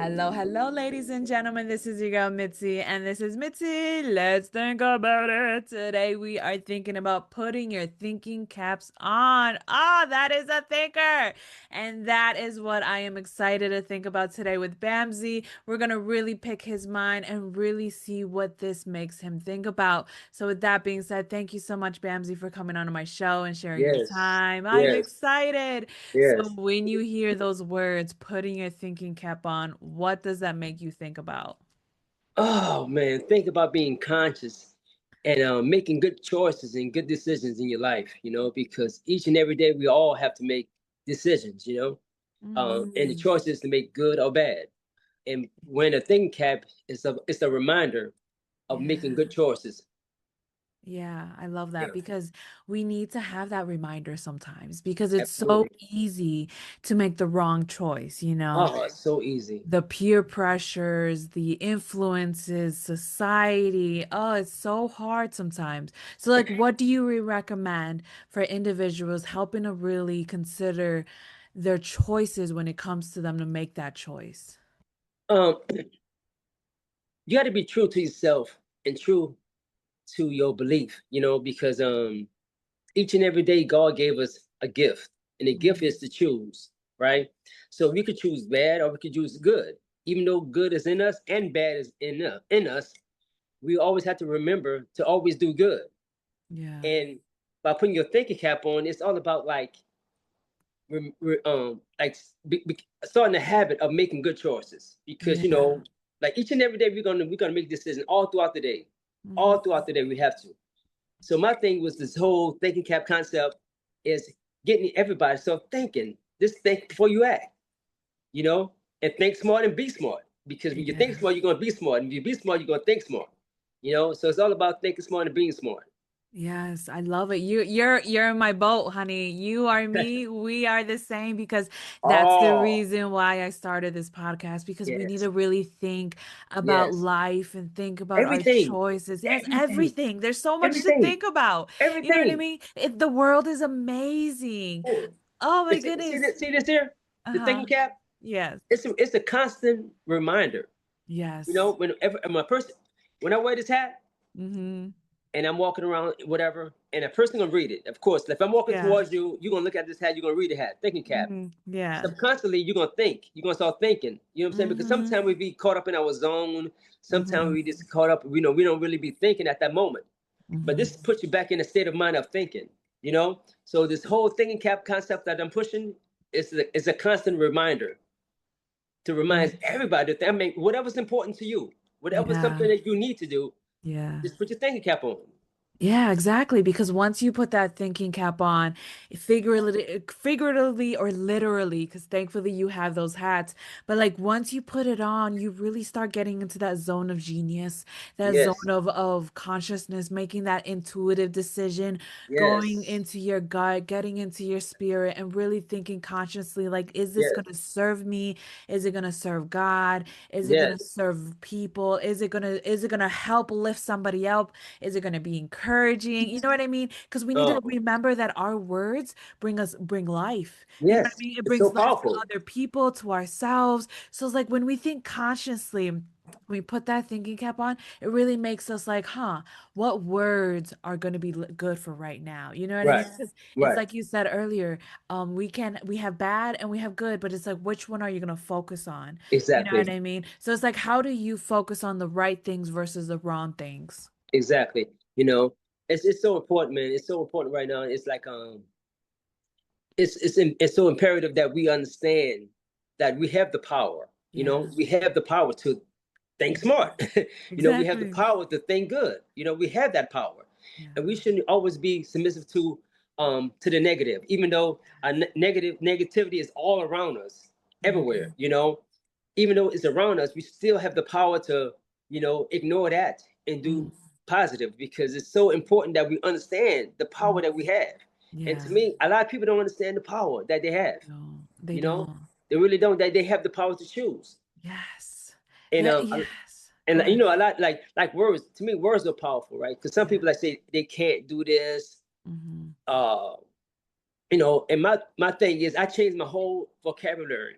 Hello, hello, ladies and gentlemen. This is your girl Mitzi, and this is Mitzi. Let's think about it. Today we are thinking about putting your thinking caps on. Oh, that is a thinker. And that is what I am excited to think about today with Bamzy. We're going to really pick his mind and really see what this makes him think about. So, with that being said, thank you so much, Bamzy, for coming onto my show and sharing your Yes, time. I'm yes, excited. So yes. when you hear those words, putting your thinking cap on, what does that make you think about? Oh man, think about being conscious and making good choices and good decisions in your life. Because each and every day we all have to make decisions. And the Mm. choice is to make good or bad. And when a thinking cap is it's a reminder of making Yeah. good choices. Yeah, I love Yeah, that because we need to have that reminder sometimes because it's so absolutely. easy to make the wrong choice, you know? Oh, it's so easy. The peer pressures, the influences, society. Oh, it's so hard sometimes. So, like, what do you recommend for individuals helping to really consider their choices when it comes to them to make that choice? Um, you got to be true to yourself and true to your belief. Because each and every day God gave us a gift, and the gift Mhm. is to choose, right? So we could choose bad or we could choose good. Even though good is in us and bad is in us, we always have to remember to always do good. Yeah. And by putting your thinking cap on, it's all about like starting the habit of making good choices. Because Yeah. like each and every day we're gonna make decisions all throughout the day. Mhm. All throughout the day we have to. So my thing was this whole thinking cap concept is getting everybody so thinking. Just think before you act, you know, and think smart and be smart. Because when you think Yeah. smart, you're gonna be smart, and if you be smart, you're gonna think smart. So it's all about thinking smart and being smart. Yes, I love it. You're in my boat, honey. You are me. We are the same because that's the Oh, reason why I started this podcast because we need yes, to really think about yes, life and think about our everything, choices. Yes, everything, everything. There's so much to everything, think about. You know what I everything. mean? The world is amazing. Oh, Oh my see goodness. this, see this here, the Uh-huh. thinking cap. Yes. It's a constant reminder. Yes. When I wear this hat, Mm-hmm. and I'm walking around, whatever, and a person gonna read it. Of course, if I'm walking Yeah. towards you, you're gonna look at this hat, you're gonna read the hat, thinking cap. Mm-hmm. Yeah. Subconsciously, you're gonna think, you're gonna start thinking. You know what I'm saying? Because Mm-hmm. sometimes we be caught up in our zone. Sometimes Mm-hmm. we just caught up. We don't really be thinking at that moment. But Mm-hmm. this puts you back in a state of mind of thinking. So this whole thinking cap concept that I'm pushing is a constant reminder to Yeah. remind everybody that whatever's important to you, whatever's something Yeah. that you need to do, Yeah. just put your thinking cap on. Yeah, exactly. Because once you put that thinking cap on, figuratively or literally, because thankfully you have those hats, but like once you put it on, you really start getting into that zone of genius, that zone Yes, of consciousness, making that intuitive decision, going yes, into your gut, getting into your spirit, and really thinking consciously, like, is this yes, going to serve me? Is it going to serve God? Is it going to yes. serve people? Is it gonna help lift somebody up? Is it going to be encouraging? You know what I mean? Because we need to Oh, remember that our words bring life. You know what I yes. mean? It It's so brings life to powerful. other people, to ourselves. So it's like when we think consciously, we put that thinking cap on, it really makes us like, huh, what words are going to be good for right now? You know what I Right, mean? Because it's right. like you said earlier, we have bad and we have good, but it's like which one are you going to focus on? You know what Exactly, I mean? So it's like how do you focus on the right things versus the wrong things? exactly. You know, it's so important, man. It's so important right now. It's like it's so imperative that we understand that we have the power. Yeah. We have the power to think smart. We have the Exactly. power to think good. We have that power, Yeah. and we shouldn't always be submissive to the negative, even though negativity is all around us, everywhere. Mhm. Even though it's around us, we still have the power to ignore that and Mm. do positive, because it's so important that we understand the power Mm. that we have. And to Yeah. me, a lot of people don't understand the power that they have. No, they You know, don't. they really don't. That they have the power to choose. Yes. And That, yes. and Go ahead. a lot like words. To me, words are powerful, right? Because some Yeah. people like say they can't do this. Hmm. Uh, and my thing is I changed my whole vocabulary.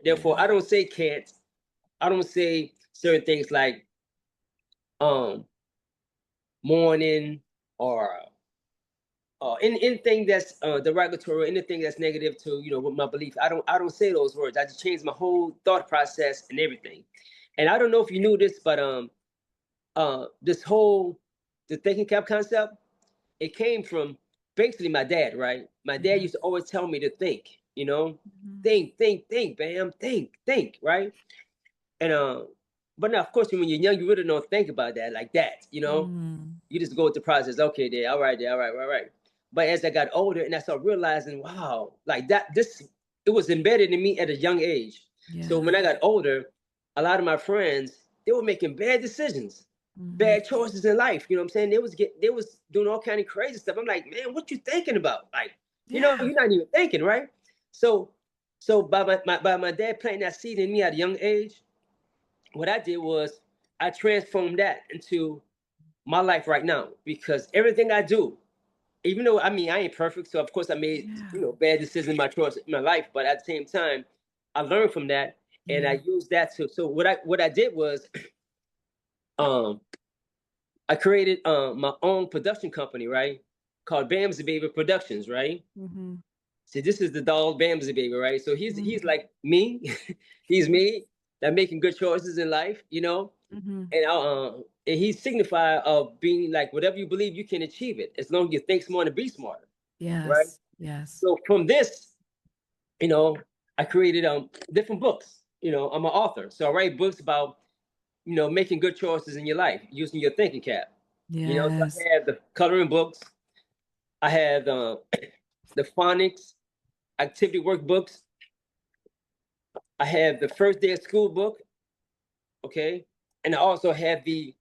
Therefore, Yeah. I don't say can't. I don't say certain things like um mourning or anything that's derogatory, anything that's negative to with my belief. I don't say those words. I just change my whole thought process and everything. And I don't know if you knew this, but this whole the thinking cap concept, it came from basically my dad, right? My dad used to always tell me to think, Mhm. think, bam, think, right? And but now of course when you're young, you really don't think about that like that. Mhm. You just go with the process. Okay, there, all right, there, all right. But as I got older and I started realizing, wow, like this it was embedded in me at a young age. So Yeah. when I got older, a lot of my friends, they were making bad decisions, Mhm. bad choices in life. You know what I'm saying? They was doing all kind of crazy stuff. I'm like, man, what you thinking about? Like, Yeah. you're not even thinking, right? So by my dad planting that seed in me at a young age, what I did was I transformed that into my life right now because everything I do, even though I mean I ain't perfect, so of course I made Yeah. bad decisions in my choice in my life, but at the same time, I learned from that and Yeah. I used that to. So what I did was, um, I created my own production company, right, called Bamzy Baby Productions, right. Mhm. See, this is the dog Bamzy Baby, right? So he's Mhm. like me, he's me that making good choices in life. Mhm. And he signify of being like whatever you believe you can achieve it as long as you think smart and be smart, right? Yes. Yes. So from this, you know, I created different books. I'm an author, so I write books about making good choices in your life using your thinking cap. So Yes. I have the coloring books, I have the phonics activity workbooks, I have the first day of school book, okay, and I also have the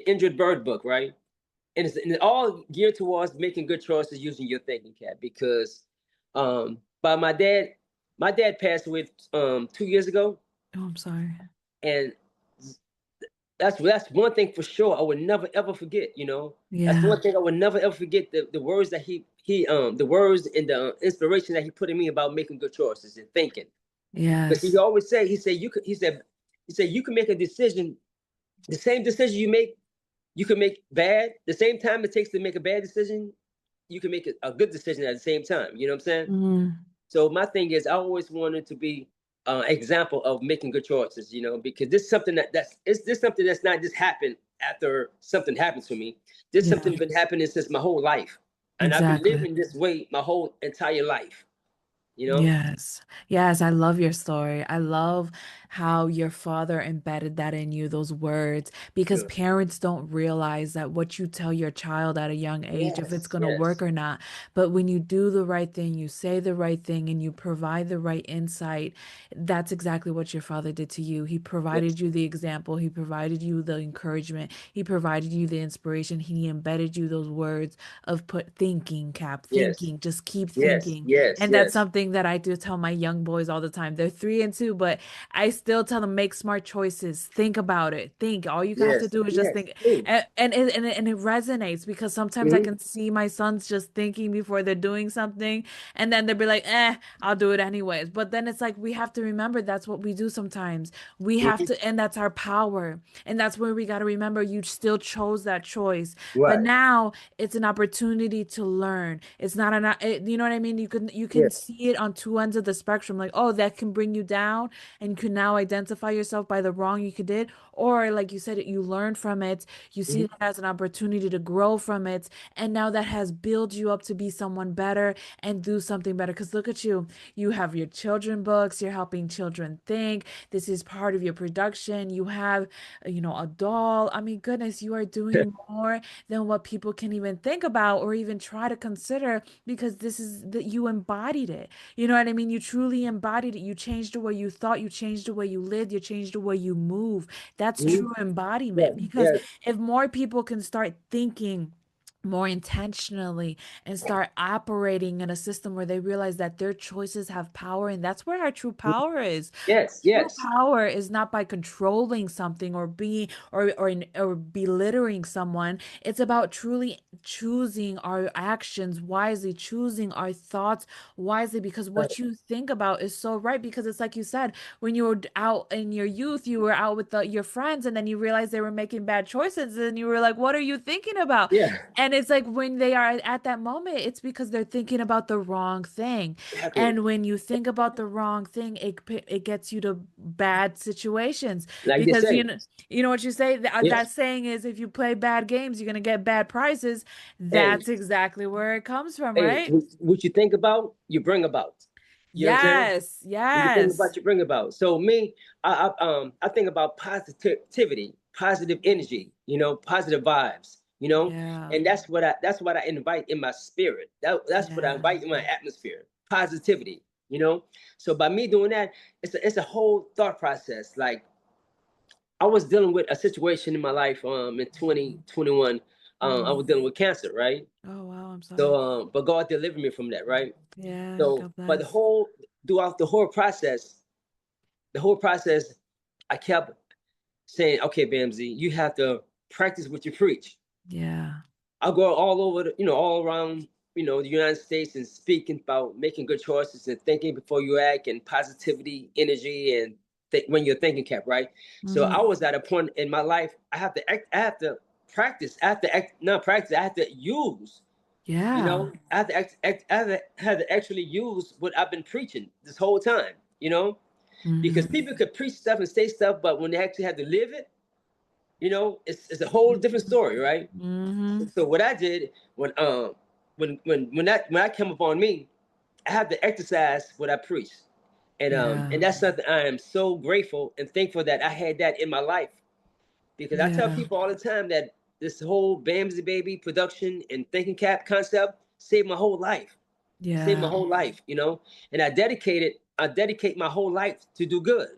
injured bird book, right? And it's all geared towards making good choices using your thinking cap because by my dad passed away 2 years ago, Oh, I'm sorry. and that's one thing for sure I would never ever forget. That's Yeah. one thing I would never ever forget, the words that he the words and the inspiration that he put in me about making good choices and thinking, because he Yes. always say, he said you can make a decision, the same decision you can make bad, the same time it takes to make a bad decision, you can make a good decision at the same time. You know what I'm saying? Mhm. So my thing is, I always wanted to be an example of making good choices. Because this is something this something that's not just happened after something happened to me. This Yeah. something been happening since my whole life, and I've been Exactly. living this way my whole entire life. You know? Yes. Yes, I love your story. I love how your father embedded that in you, those words, because Yeah. parents don't realize that what you tell your child at a young age, if it's Yes. going to work Yes. or not. But when you do the right thing, you say the right thing, and you provide the right insight, that's exactly what your father did to you. He Yes. provided you the example, he provided you the encouragement, he provided you the inspiration, he embedded you those words of put thinking, Cap, Yes. thinking, just keep Yes. thinking. Yes. And that's Yes. something that I do tell my young boys all the time. They're 3 and 2, but I still tell them make smart choices. Think about it. Think. All you have to Yes. do is just Yes. think. Hey. And it resonates because sometimes I Mm-hmm. can see my sons just thinking before they're doing something, and then they'll be like, I'll do it anyways. But then it's like we have to remember that's what we do sometimes. We have Mm-hmm. to, and that's our power. And that's where we got to remember you still chose that choice. But Right. now it's an opportunity to learn. It's not you know what I mean? You can Yes. see it on two ends of the spectrum, like, oh, that can bring you down, and you can now identify yourself by the wrong you did, or like you said, you learn from it, you see Mm-hmm. that as an opportunity to grow from it, and now that has built you up to be someone better and do something better. Because look at you, you have your children books, you're helping children think. This is part of your production. You have, a doll. I mean, goodness, you are doing more than what people can even think about or even try to consider, because this is that you embodied it. You know what I mean? You truly embodied it. You changed the way you thought, you changed the way you lived, you changed the way you move. That's Mm-hmm. true embodiment. Yes. Because Yes. if more people can start thinking more intentionally and start operating in a system where they realize that their choices have power, and that's where our true power is. Yes, True yes. power is not by controlling something or being or belittling someone. It's about truly choosing our actions wisely, choosing our thoughts wisely, because Right. what you think about is so right. Because it's like you said, when you were out in your youth, you were out with your friends, and then you realized they were making bad choices, and you were like, "What are you thinking about?" Yeah, And it's like when they are at that moment, it's because they're thinking about the wrong thing. exactly. And when you think about the wrong thing, it gets you to bad situations. Like they Because say. you know what you say? That Yes. saying is, if you play bad games, you're gonna get bad prices. Hey, That's exactly where it comes from, hey, right? what you think about, you bring about. You know what I'm saying? Yes, What you think about, yes. you bring about. So me, I think about positivity, positive energy, positive vibes, Yeah, and that's what I invite in my spirit. That's what I yeah, invite in my atmosphere. Positivity, you know. So by me doing that, it's a whole thought process. Like I was dealing with a situation in my life in 2021. I was mm. dealing with cancer, right? Oh wow, I'm sorry. So but God delivered me from that, right? Yeah, So God but bless. throughout the whole process, I kept saying, "Okay, Bamzy, you have to practice what you preach." Yeah, I go all over, all around, the United States and speaking about making good choices and thinking before you act and positivity, energy, and when you're thinking cap, right? So I mm-hmm. was at a point in my life. I have to act. I have to practice. I have to act, not practice. I have to use. Yeah, I have to have to actually use what I've been preaching this whole time. Because mm-hmm. people could preach stuff and say stuff, but when they actually have to live it, it's a whole different story, right? Mm-hmm. So what I did when I came upon me, I had to exercise what I preach, and Yeah, that's something I am so grateful and thankful that I had that in my life, because I tell yeah, people all the time that this whole Bamsy Baby production and thinking cap concept saved my whole life, saved my yeah, whole life, and I dedicate my whole life to do good.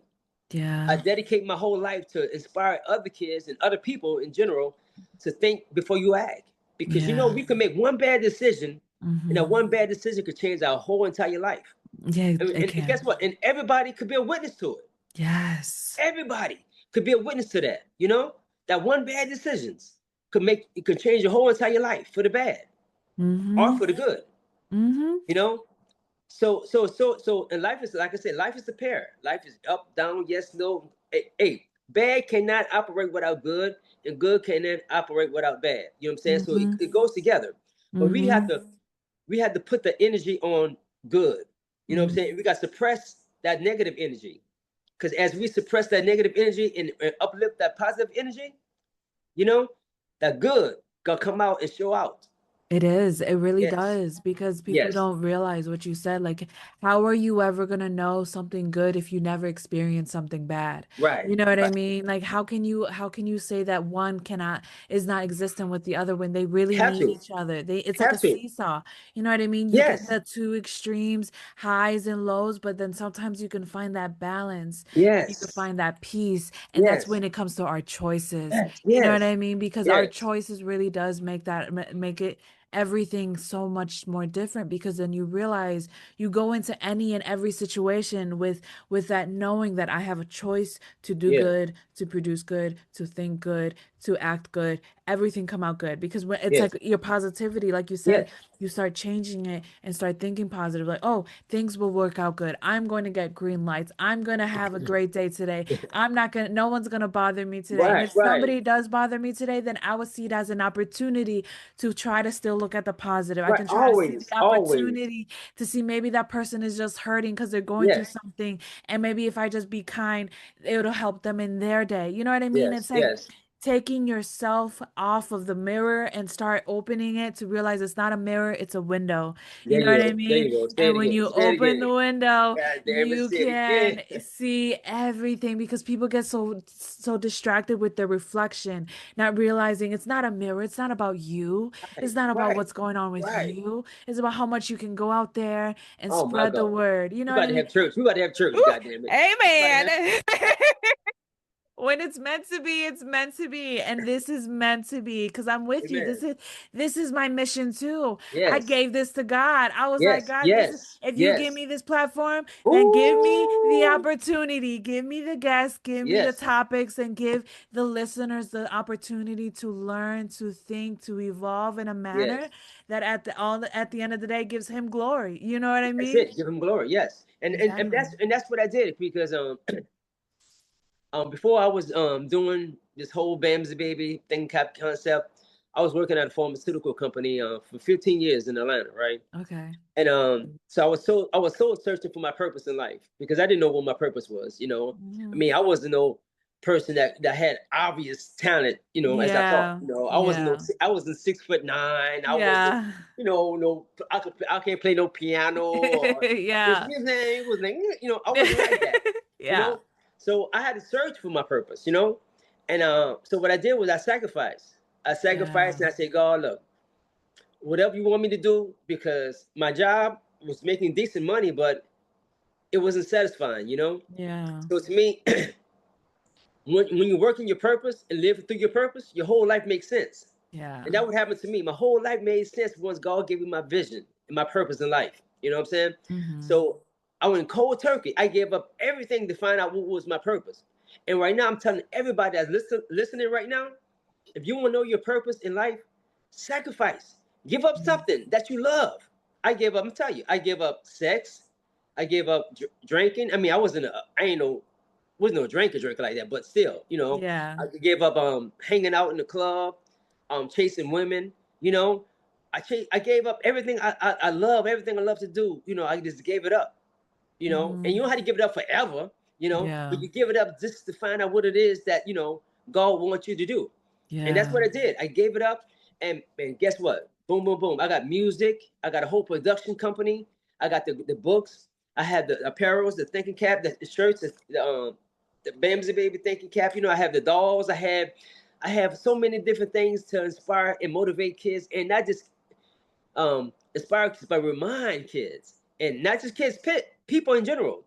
I yeah, dedicate my whole life to inspire other kids and other people in general to think before you act. Because yeah. we can make one bad decision, and that Mm-hmm. one bad decision could change our whole entire life. Yeah, it And guess can. what? And everybody could be a witness to it. Yes. Everybody could be a witness to that. That one bad decisions could change your whole entire life for the bad or Mm-hmm. for the good. Mm-hmm. You know, so, and life is, like I said, life is a pair. Life is up, down, yes, no. Hey, bad cannot operate without good, and good cannot operate without bad. You know what I'm saying? So it, Mm-hmm. it goes together. But Mm-hmm. we have to put the energy on good. You know what I'm Mm-hmm. saying? We got to suppress that negative energy. Because as we suppress that negative energy and uplift that positive energy, you know, that good gonna come out and show out. It is. It really Yes. does, because people Yes. don't realize what you said. Like, how are you ever gonna know something good if you never experience something bad? Right. You know what I Right. mean? Like, how can you say that one cannot is not existent with the other when they really Have need to. each other? It's like a Have to. seesaw. You know what I mean? You get Yes. the two extremes, highs and lows, but then sometimes you can find that balance and you can Yes. find that peace. And that's Yes. when it comes to our choices. Yes. You know what Yes. I mean? Because our Yes. choices really does make it everything so much more different, because then you realize you go into any and every situation with that knowing that I have a choice to do Yeah. good, to produce good, to think good, to act good, everything come out good. Because when it's Yes. like your positivity, like you said, Yes. you start changing it and start thinking positive, like, oh, things will work out good, I'm going to get green lights, I'm going to have a great day today, I'm not going to no one's going to bother me today. And Right. if Right. somebody does bother me today, then I will see it as an opportunity to try to still look at the positive. I Right. can try to see Always. the Always. opportunity to see maybe that person is just hurting because they're going through Yes. something. And maybe if I just be kind, it'll help them in their day. You know what I mean? Yes. It's like Yes. taking yourself off of the mirror and start opening it to realize it's not a mirror, it's a window. You There know you what I go. There mean? you go. Say it And when again. you Say it open again. the window, God damn it. you Say it again. can see everything, because people get so distracted with their reflection, not realizing it's not a mirror, it's not about you. Right. It's not about Right. what's going on with Right. you. It's about how much you can go out there and Oh my spread the God. word. You We know what about I to mean? have church. We about to have church. Ooh, God damn it. We about to have. amen. When it's meant to be, it's meant to be. And this is meant to be because I'm with you. Amen. This is my mission too. I Yes. gave this to God. I was like, Yes. God, this is Yes. if you give Yes. me this platform, then give me the Ooh. opportunity. Give me the guests, give me the Yes. topics, and give the listeners the opportunity to learn, to think, to evolve in a manner Yes. that at the end of the day gives him glory. You know what I That's mean? it. Give him glory. Yes. And Exactly. that's what I did because before I was doing this whole Bamzy Baby thing cap concept, I was working at a pharmaceutical company for 15 years in Atlanta, right? Okay. And so I was so searching for my purpose in life because I didn't know what my purpose was. I Mhm. mean, I wasn't no person that had obvious talent. As I thought. Yeah. I wasn't no Yeah. I wasn't 6'9". I wasn't Yeah. no I can't play no piano or Yeah. it was like I wasn't like that. You Yeah. know, so I had to search for my purpose. And so what I did was I sacrificed. I Yeah. sacrificed and I said, God, look, whatever you want me to do, because my job was making decent money, but it wasn't satisfying. Yeah. So to me, when you work in your purpose and live through your purpose, your whole life makes sense. Yeah. And that would happen to me. My whole life made sense once God gave me my vision and my purpose in life. You know what I'm saying? Hmm. So I went cold turkey. I gave up everything to find out what was my purpose. And right now, I'm telling everybody that's listening right now, if you want to know your purpose in life, sacrifice. Give up something that you love. I gave up. I'm telling you, I gave up sex. I gave up drinking. I mean, I ain't no, was no drinker like that, but still, Yeah. I gave up hanging out in the club, chasing women. You know, I gave up everything I love, everything I love to do. I just gave it up. And you Hmm. don't have to give it up forever. But Yeah. you give it up just to find out what it is that God wants you to do. And that's Yeah. what I did. I gave it up, and guess what? Boom, boom, boom. I got music. I got a whole production company. I got the books. I had the apparels, the thinking cap, the shirts, the Bamzy Baby thinking cap. I have the dolls. I have so many different things to inspire and motivate kids, and not just inspire kids, but remind kids, and not just kids, people in general.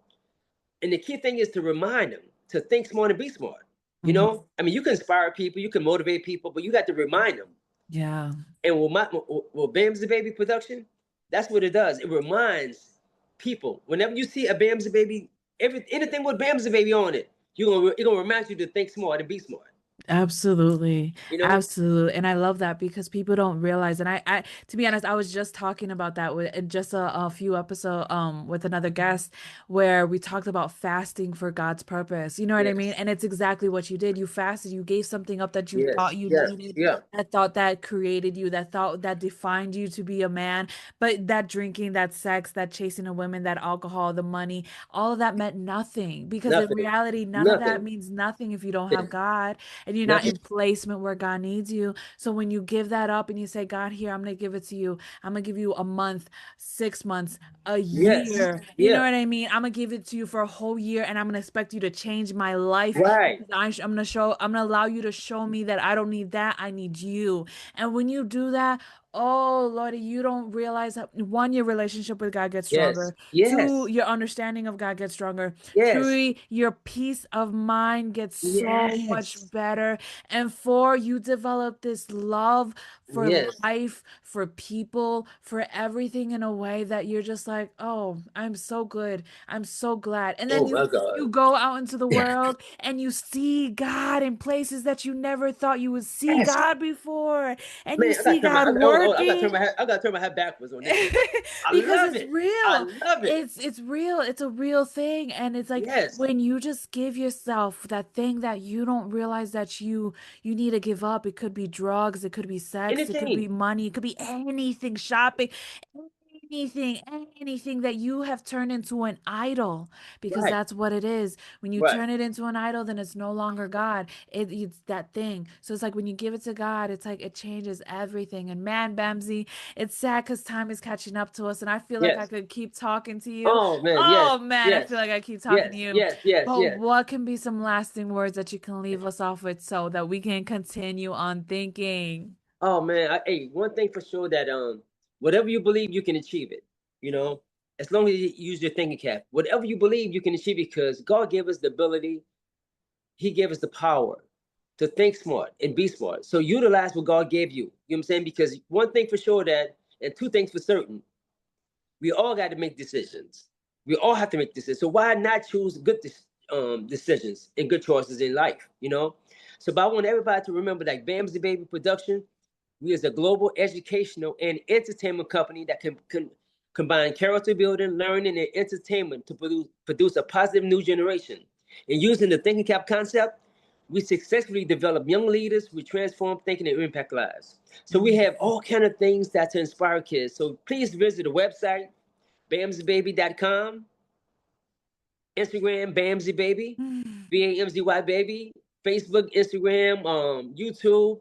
And the key thing is to remind them to think smart and be smart. Hmm. I mean, you can inspire people, you can motivate people, but you got to remind them. Yeah. And with Bam's the Baby production, that's what it does. It reminds people. Whenever you see a Bam's the Baby, anything with Bam's the Baby on it, it's gonna remind you to think smart and be smart. Absolutely. You know? Absolutely. And I love that because people don't realize. And to be honest, I was just talking about that with in just a few episodes with another guest where we talked about fasting for God's purpose. You know what I mean? Yes. And it's exactly what you did. You fasted, you gave something up that you thought Yes. you Yeah. needed, Yeah. that thought that created you, that thought that defined you to be a man. But that drinking, that sex, that chasing of women, that alcohol, the money, all of that meant nothing because in Nothing. reality, none of that Nothing. means nothing if you don't have God and you're not Nothing. in placement where God needs you. So when you give that up and you say, God, here, I'm going to give it to you. I'm going to give you a month, 6 months, a Yes. year. You know Yeah. what I mean? I'm going to give it to you for a whole year and I'm going to expect you to change my life Right. because I'm going to allow you to show me that I don't need that. I need you. And when you do that, oh, Lordy, you don't realize that one, your relationship with God gets Yes. stronger. Two, Yes. your understanding of God gets stronger. Yes. Three, your peace of mind gets so much Yes. better. And four, you develop this love for Yes. life, for people, for everything in a way that you're just like, oh, I'm so good. I'm so glad. And then Oh you my God. you go out into the world and you see God in places that you never thought you would see Yes. God before. And you Man, I gotta see turn my God I gotta turn working. my head. I gotta turn my head backwards on this one. I Because love it's it. I real. love it. It's real. It's a real thing. And it's like Yes. when you just give yourself that thing that you don't realize that you need to give up. It could be drugs, it could be sex, it could be Anything. money, it could be anything, shopping, anything, anything that you have turned into an idol because Right. that's what it is. When you Right. turn it into an idol, then it's no longer God. It's that thing. So it's like when you give it to God, it's like it changes everything. And man, Bamsy, it's sad because time is catching up to us, and I feel like I Yes. could keep talking to you. Oh man. Yes. Oh man, I feel Yes. like I keep talking to Yes. you. Yes. Yes. But Yes. what can be some lasting words that you can leave us off with so that we can continue on thinking? Oh man. Hey, one thing for sure that whatever you believe, you can achieve it. You know, as long as you use your thinking cap, whatever you believe, you can achieve it because God gave us the ability. He gave us the power to think smart and be smart. So utilize what God gave you. You know what I'm saying? Because one thing for sure that, and two things for certain, we all got to make decisions. We all have to make decisions. So why not choose good decisions and good choices in life? You know. So, but I want everybody to remember that Bamzy Baby Production, we is a global educational and entertainment company that can combine character building, learning, and entertainment to produce a positive new generation. And using the thinking cap concept, we successfully develop young leaders. We transform thinking and impact lives. So we Mm. have all kind of things that to inspire kids. So please visit the website bamzybaby.com, Instagram Bamzy Baby, BAMZY Baby, Facebook, Instagram, YouTube,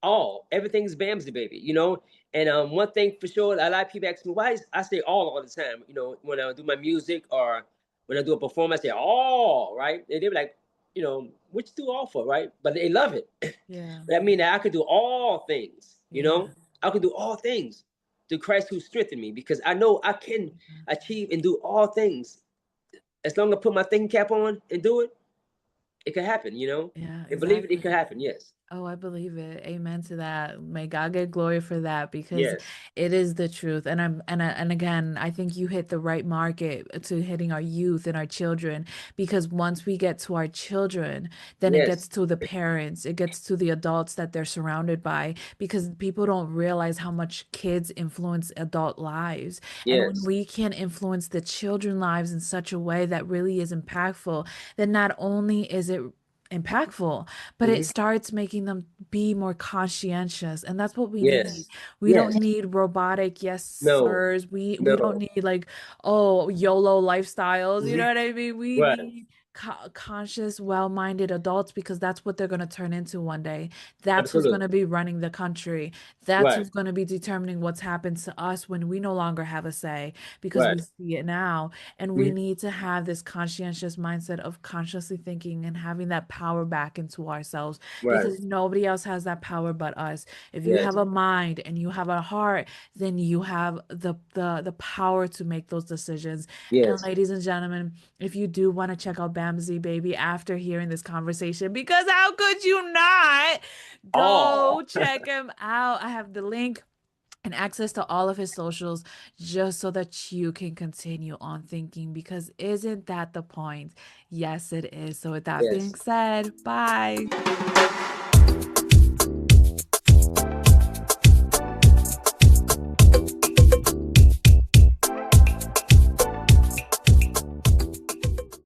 all everything's Bamzy Baby, you know. And one thing for sure, a lot of people ask me why I say all the time, you know, when I do my music or when I do a performance, I say all, right? And they're like, you know, what you do all for, right? But they love it. Yeah. That means that I could do all things, you Yeah. know, I could do all things through Christ who strengthened me because I know I can achieve and do all things as long as I put my thinking cap on and do it. It can happen, you know, Yeah, and believe it, it exactly. can happen. Yes, Oh, I believe it. Amen to that. May God get glory for that because yes, it is the truth. And again, I think you hit the right market to hitting our youth and our children because once we get to our children, then it yes, gets to the parents, it gets to the adults that they're surrounded by because people don't realize how much kids influence adult lives. And when yes. we can influence the children lives in such a way that really is impactful, then not only is it impactful, but it Hmm. starts making them be more conscientious. And that's what we need. Yes, We yes. don't need robotic yes No, sirs. We don't no. need like, oh, YOLO lifestyles. You know Hmm. what I mean? We Right, need conscious, well-minded adults because that's what they're going to turn into one day. That's who's going to absolutely. be running the country. That's Right, who's going to be determining what's happened to us when we no longer have a say because we right. see it now. And we Hmm. need to have this conscientious mindset of consciously thinking and having that power back into ourselves Right. because nobody else has that power but us. If you have Yes, a mind and you have a heart, then you have the power to make those decisions. And yes. ladies and gentlemen, if you do want to check out Bamzy Baby after hearing this conversation, because how could you not All. go check him out? I have the link and access to all of his socials just so that you can continue on thinking because isn't that the point? Yes, it is. So with that being Yes. said, bye.